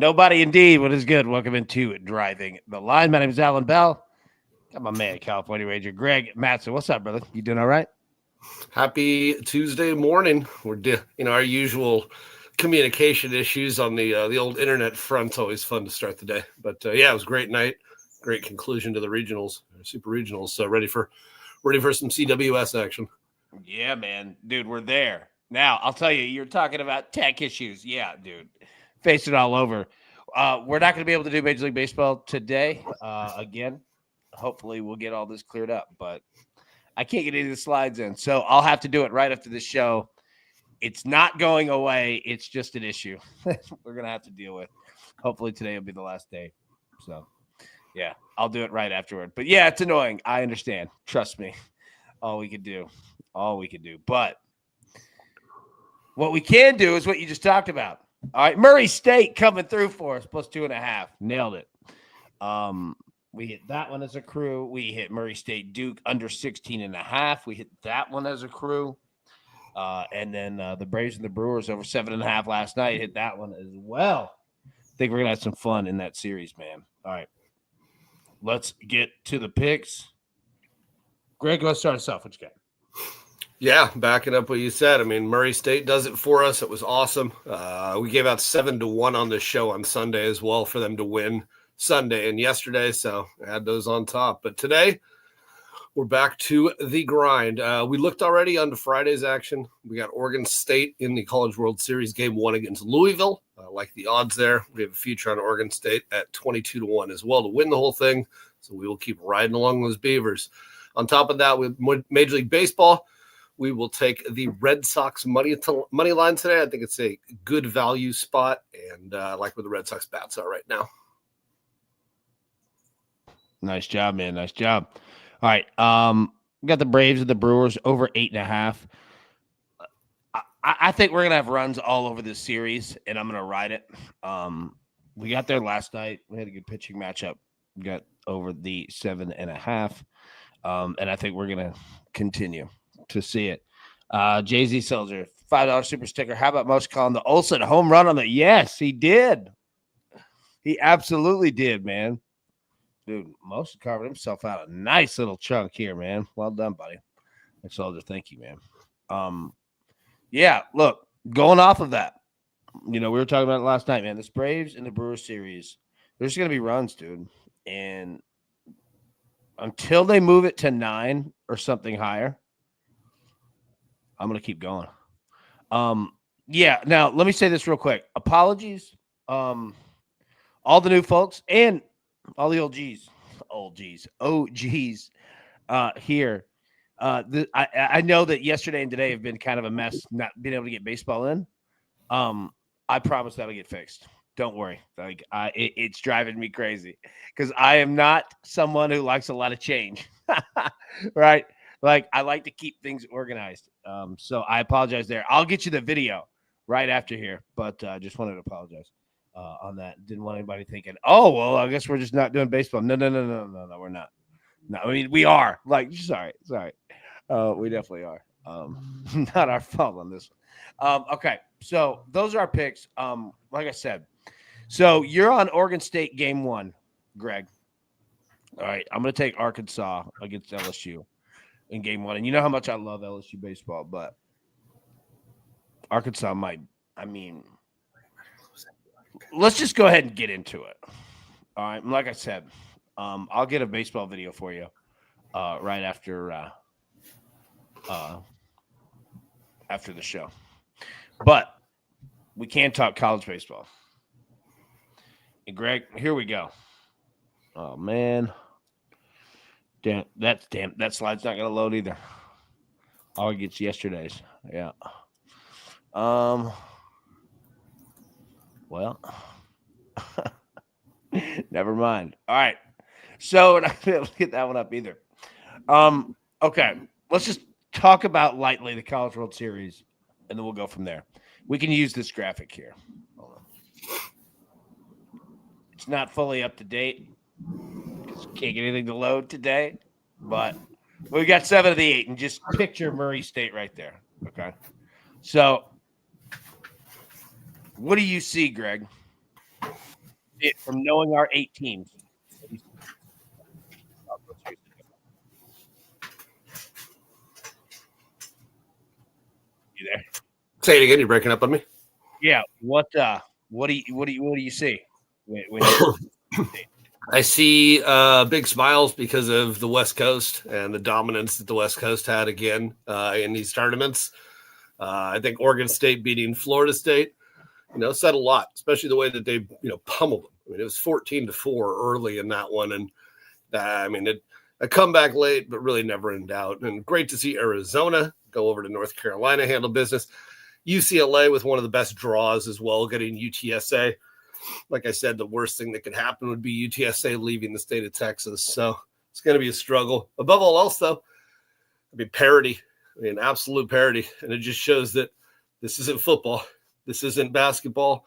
Nobody indeed. What is good? Welcome into Driving the Line. My name is Alan Bell. Got my man, California Ranger Greg Matson. What's up, brother? You doing all right? Happy Tuesday morning. We're our usual communication issues on the old internet front's always fun to start the day. But yeah, it was a great night, great conclusion to the regionals, super regionals. So ready for some CWS action. Yeah, man, dude, we're there now. I'll tell you, you're talking about tech issues. Yeah, dude, face it all over. We're not going to be able to do Major League Baseball today. Again, hopefully we'll get all this cleared up, but I can't get any of the slides in, so I'll have to do it right after this show. It's not going away. It's just an issue we're going to have to deal with. Hopefully today will be the last day. So, yeah, I'll do it right afterward. But, yeah, it's annoying. I understand. Trust me. All we could do. But what we can do is what you just talked about. All right, Murray State coming through for us, plus 2.5. Nailed it. We hit that one as a crew. We hit Murray State Duke under 16.5. We hit that one as a crew. And then the Braves and the Brewers over 7.5 last night. Hit that one as well. I think we're going to have some fun in that series, man. All right. Let's get to the picks. Greg, go start us off. What you got? Yeah, backing up what you said. I mean, Murray State does it for us. It was awesome. We gave out 7-1 on this show on Sunday as well for them to win Sunday and yesterday. So I had those on top. But today, we're back to the grind. We looked already onto Friday's action. We got Oregon State in the College World Series Game 1 against Louisville. Like the odds there. We have a future on Oregon State at 22-1 as well to win the whole thing. So we will keep riding along those Beavers. On top of that, with Major League Baseball, we will take the Red Sox money line today. I think it's a good value spot, and I like where the Red Sox bats are right now. Nice job, man. Nice job. All right. We got the Braves and the Brewers over 8.5. I think we're going to have runs all over this series, and I'm going to ride it. We got there last night. We had a good pitching matchup. We got over the 7.5. And I think we're going to continue to see it. Jay-Z Soldier, $5 super sticker. How about Most calling the Olsen home run on the? Yes, he did. He absolutely did, man. Dude, Most carved himself out a nice little chunk here, man. Well done, buddy. Soldier, thank you, man. Yeah, look, going off of that, we were talking about it last night, man. This Braves and the Brewers series, there's going to be runs, dude. And until they move it to 9 or something higher, I'm going to keep going. Yeah, now let me say this real quick. Apologies. All the new folks and all the OGs here. I know that yesterday and today have been kind of a mess not being able to get baseball in. I promise that'll get fixed. Don't worry. It's driving me crazy because I am not someone who likes a lot of change, right? Like I like to keep things organized. So I apologize there. I'll get you the video right after here, but I just wanted to apologize on that. Didn't want anybody thinking, oh, well, I guess we're just not doing baseball. No, we're not. No, I mean, we are. Like, sorry. We definitely are. Not our fault on this one. Okay, so those are our picks. Like I said, so you're on Oregon State game 1, Greg. All right, I'm going to take Arkansas against LSU in game 1. And you know how much I love LSU baseball, but Arkansas might, let's just go ahead and get into it. All right, like I said, I'll get a baseball video for you right after the show. But we can't talk college baseball. And Greg, here we go. Oh man. Damn, that slide's not gonna load either. All it gets yesterday's. Yeah. Well, never mind. All right. So we're not gonna be able to get that one up either. Okay. Let's just talk about lightly the College World Series, and then we'll go from there. We can use this graphic here. Hold on. It's not fully up to date because can't get anything to load today, but we got 7 of the 8, and just picture Murray State right there. Okay. So what do you see, Greg? from knowing our 8 teams. You there? Say it again. You're breaking up on me. Yeah. What do you see when I see big smiles because of the West Coast and the dominance that the West Coast had again in these tournaments. I think Oregon State beating Florida State, said a lot, especially the way that they, pummeled them. I mean, it was 14-4 early in that one. And a comeback late, but really never in doubt. And great to see Arizona go over to North Carolina, handle business. UCLA with one of the best draws as well, getting UTSA. Like I said, the worst thing that could happen would be UTSA leaving the state of Texas. So it's going to be a struggle. Above all else, though, parity. Absolute parity. And it just shows that this isn't football. This isn't basketball.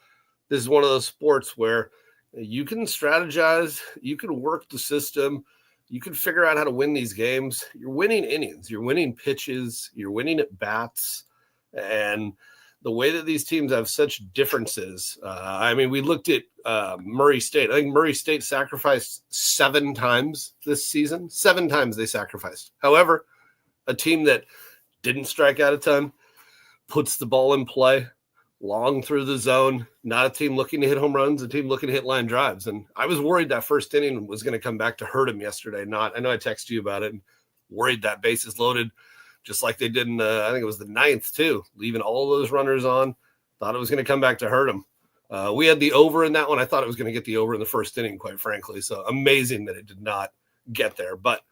This is one of those sports where you can strategize, you can work the system, you can figure out how to win these games. You're winning innings, you're winning pitches, you're winning at bats. And the way that these teams have such differences. We looked at Murray State. I think Murray State sacrificed 7 times this season. 7 times they sacrificed. However, a team that didn't strike out a ton, puts the ball in play, long through the zone, not a team looking to hit home runs, a team looking to hit line drives. And I was worried that first inning was going to come back to hurt him yesterday. I know I texted you about it and worried that bases loaded, just like they did in I think it was the 9th too, leaving all those runners on. Thought it was going to come back to hurt him. We had the over in that one. I thought it was going to get the over in the first inning, quite frankly. So amazing that it did not get there, but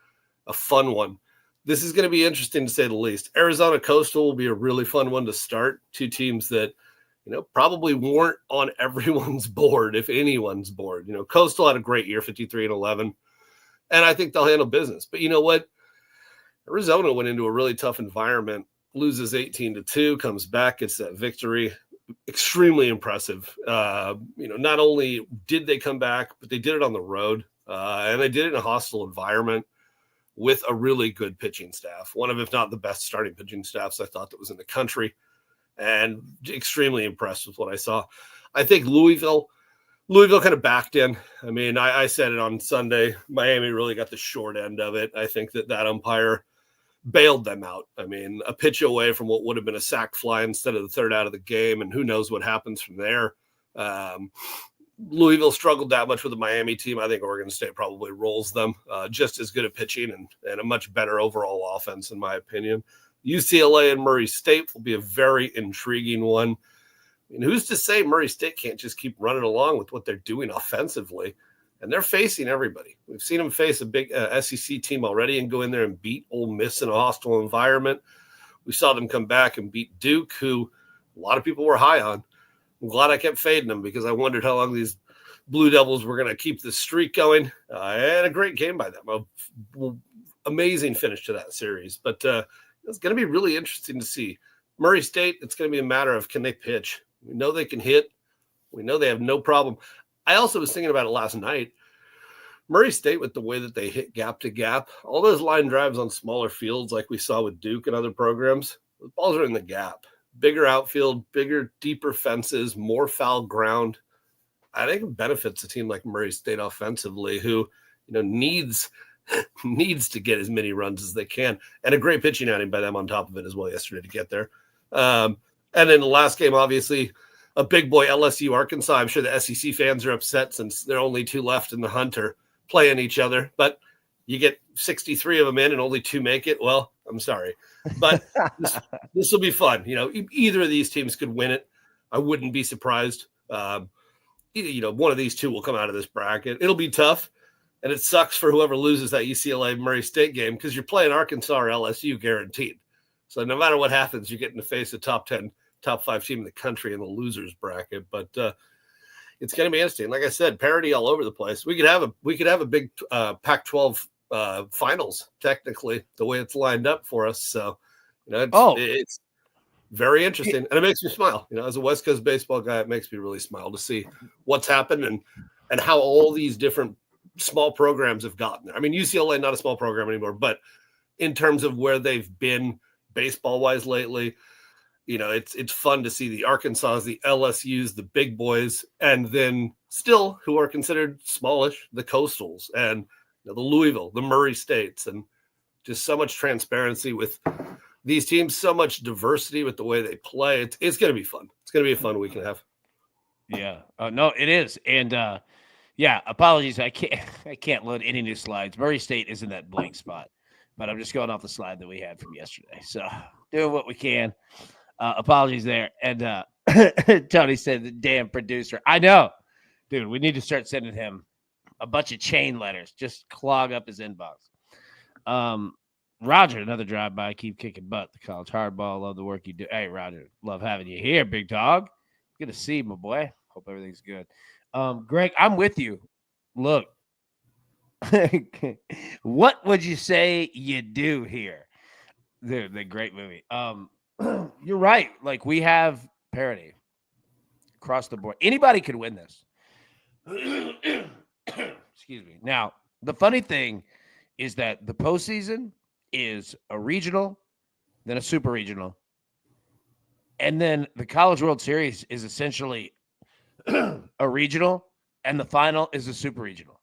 a fun one. This is going to be interesting to say the least. Arizona Coastal will be a really fun one to start. 2 teams that, probably weren't on everyone's board, if anyone's board. Coastal had a great year, 53-11, and I think they'll handle business. But you know what? Arizona went into a really tough environment, loses 18-2, comes back, gets that victory. Extremely impressive. Not only did they come back, but they did it on the road, and they did it in a hostile environment with a really good pitching staff. One of, if not the best starting pitching staffs I thought that was in the country, and extremely impressed with what I saw. I think Louisville kind of backed in. I said it on Sunday. Miami really got the short end of it. I think that umpire bailed them out. A pitch away from what would have been a sac fly instead of the third out of the game, and who knows what happens from there. Louisville struggled that much with the Miami team. I think Oregon State probably rolls them. Just as good at pitching and a much better overall offense, in my opinion. UCLA and Murray State will be a very intriguing one. Who's to say Murray State can't just keep running along with what they're doing offensively? And they're facing everybody. We've seen them face a big SEC team already and go in there and beat Ole Miss in a hostile environment. We saw them come back and beat Duke, who a lot of people were high on. I'm glad I kept fading them because I wondered how long these Blue Devils were going to keep this streak going. And a great game by them. Amazing finish to that series. But it's going to be really interesting to see. Murray State, it's going to be a matter of, can they pitch? We know they can hit. We know they have no problem. I also was thinking about it last night. Murray State, with the way that they hit gap to gap, all those line drives on smaller fields like we saw with Duke and other programs, the balls are in the gap. Bigger outfield, bigger, deeper fences, more foul ground. I think it benefits a team like Murray State offensively, who needs to get as many runs as they can, and a great pitching outing by them on top of it as well yesterday to get there. And then the last game, obviously, a big boy LSU Arkansas. I'm sure the SEC fans are upset since there are only 2 left in the hunt are playing each other, but you get 63 of them in and only 2 make it. Well, I'm sorry, but this will be fun. Either of these teams could win it. I wouldn't be surprised. One of these 2 will come out of this bracket. It'll be tough. And it sucks for whoever loses that UCLA Murray State game because you're playing Arkansas or LSU guaranteed. So no matter what happens, you get in the face of top 10, top 5 team in the country in the losers bracket. But it's going to be interesting. Like I said, parity all over the place. We could have a big Pac-12 finals technically the way it's lined up for us. So it's very interesting, and it makes me smile. As a West Coast baseball guy, it makes me really smile to see what's happened and how all these different small programs have gotten there. UCLA, not a small program anymore, but in terms of where they've been baseball wise lately, it's fun to see the Arkansas, the LSUs, the big boys, and then still who are considered smallish, the Coastals and the Louisville, the Murray States, and just so much transparency with these teams, so much diversity with the way they play. It's going to be fun. It's going to be a fun week and a half. Yeah. No, it is. And yeah, apologies. I can't load any new slides. Murray State is in that blank spot, but I'm just going off the slide that we had from yesterday. So doing what we can. Apologies there. And Tony said, the damn producer. I know. Dude, we need to start sending him a bunch of chain letters. Just clog up his inbox. Roger, another drive-by. Keep kicking butt. The college hardball. Love the work you do. Hey, Roger, love having you here, big dog. Good to see you, my boy. Hope everything's good. Greg, I'm with you. Look, what would you say you do here? Dude, the great movie. You're right. Like, we have parity across the board. Anybody could win this. Excuse me. Now, the funny thing is that the postseason is a regional, then a super regional, and then the College World Series is essentially a regional, and the final is a super regional.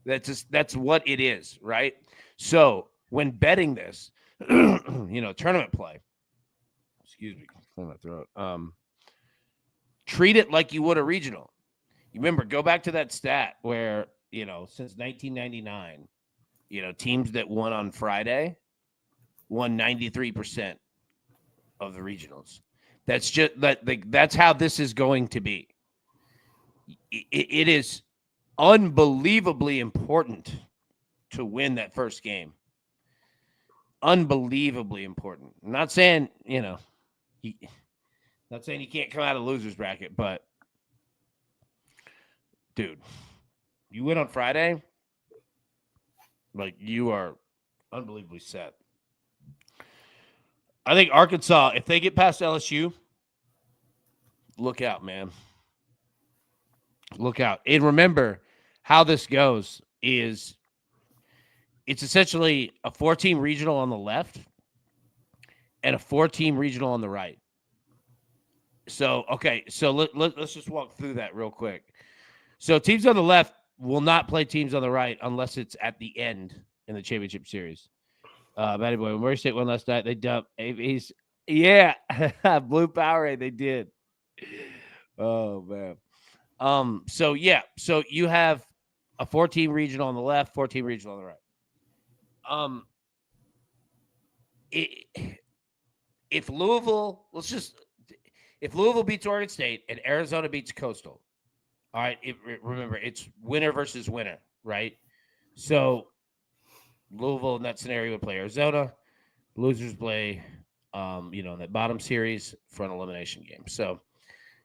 That's what it is, right? So when betting this, tournament play, excuse me, clear my throat. Treat it like you would a regional. You remember, go back to that stat where, since 1999, teams that won on Friday won 93% of the regionals. That's just that's how this is going to be. It is unbelievably important to win that first game. Unbelievably important. I'm not saying, not saying you can't come out of losers bracket, but dude, you win on Friday, like, you are unbelievably set. I think Arkansas, if they get past LSU, look out, man. Look out. And remember how this goes is it's essentially a 4-team regional on the left and a 4-team regional on the right. So, okay, so let's just walk through that real quick. So teams on the left will not play teams on the right unless it's at the end in the championship series. Matty Boy, when Murray State won last night, they dumped AVs. Yeah, Blue Powerade, they did. Oh, man. So you have a 4-team regional on the left, 4-team regional on the right. If Louisville beats Oregon State and Arizona beats Coastal, all right, remember, it's winner versus winner, right? So Louisville in that scenario would play Arizona. Losers play, in that bottom series for an elimination game. So,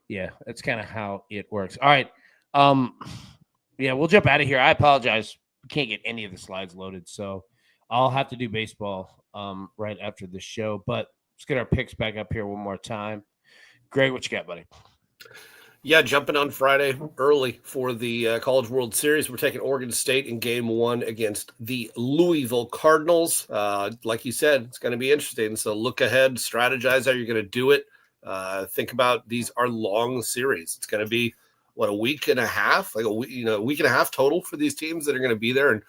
yeah, that's kind of how it works. All right. We'll jump out of here. I apologize. We can't get any of the slides loaded, so I'll have to do baseball right after the show. But let's get our picks back up here one more time. Greg, what you got, buddy? Yeah, jumping on Friday early for the College World Series. We're taking Oregon State in Game 1 against the Louisville Cardinals. Like you said, it's going to be interesting. So look ahead, strategize how you're going to do it. Think about these are long series. It's going to be, a week and a half, a week and a half total for these teams that are going to be there. And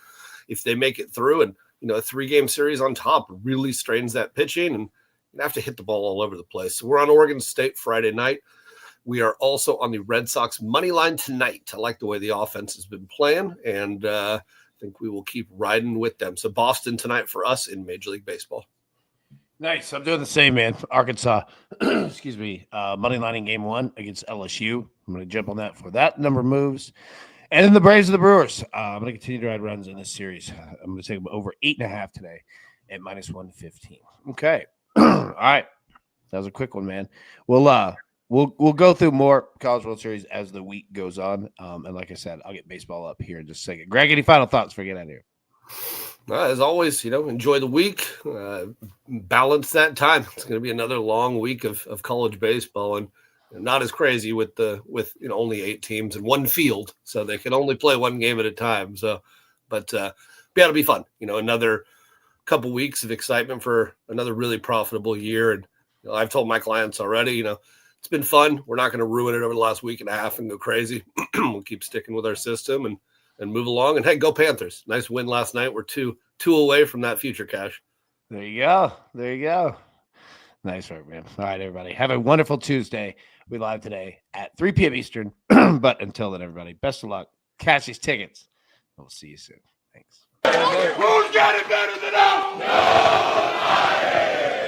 if they make it through and, a 3-game series on top really strains that pitching, and you have to hit the ball all over the place. So we're on Oregon State Friday night. We are also on the Red Sox money line tonight. I like the way the offense has been playing, and I think we will keep riding with them. So Boston tonight for us in Major League Baseball. Nice. I'm doing the same, man. Arkansas, excuse me, money line in Game 1 against LSU. I'm going to jump on that for that number moves. And then the Braves of the Brewers. I'm going to continue to ride runs in this series. I'm going to take them over 8.5 today at -115. Okay. All right. That was a quick one, man. We'll go through more College World Series as the week goes on. And like I said, I'll get baseball up here in just a second. Greg, any final thoughts before we get out of here? As always, enjoy the week, balance that time. It's going to be another long week of college baseball, and not as crazy with only 8 teams and 1 field, so they can only play 1 game at a time. So, but it'll be fun. Another couple weeks of excitement for another really profitable year. And I've told my clients already, it's been fun. We're not going to ruin it over the last week and a half and go crazy. We'll keep sticking with our system and move along. And hey, go Panthers! Nice win last night. We're two away from that future cash. There you go. There you go. Nice work, man. All right, everybody. Have a wonderful Tuesday. We live today at 3 p.m. Eastern. But until then, everybody, best of luck. Cash these tickets. We'll see you soon. Thanks. Who's got it better than us? Nobody!